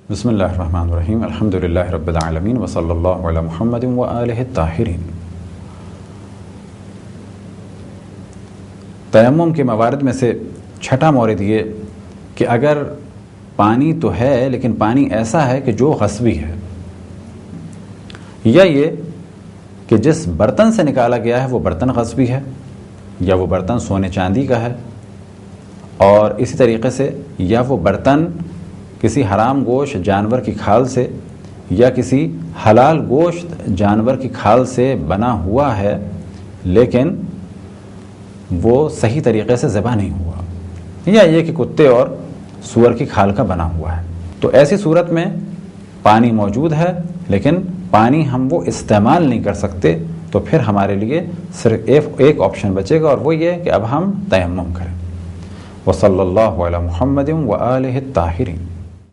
بسم اللہ الرحمن الرحیم الحمدللہ رب العالمین وصلی اللہ علی محمد وآلہ الطاہرین۔ تیمم کے موارد میں سے چھٹا مورد یہ کہ اگر پانی تو ہے لیکن پانی ایسا ہے کہ جو غصبی ہے، یا یہ کہ جس برتن سے نکالا گیا ہے وہ برتن غصبی ہے، یا وہ برتن سونے چاندی کا ہے، اور اسی طریقے سے یا وہ برتن کسی حرام گوشت جانور کی کھال سے یا کسی حلال گوشت جانور کی کھال سے بنا ہوا ہے لیکن وہ صحیح طریقے سے ذبح نہیں ہوا، یا یہ کہ کتے اور سور کی کھال کا بنا ہوا ہے، تو ایسی صورت میں پانی موجود ہے لیکن پانی ہم وہ استعمال نہیں کر سکتے، تو پھر ہمارے لیے صرف ایک آپشن بچے گا، اور وہ یہ کہ اب ہم تیمم کریں۔ وصلی اللہ علی محمد وآلہ الطاہرین۔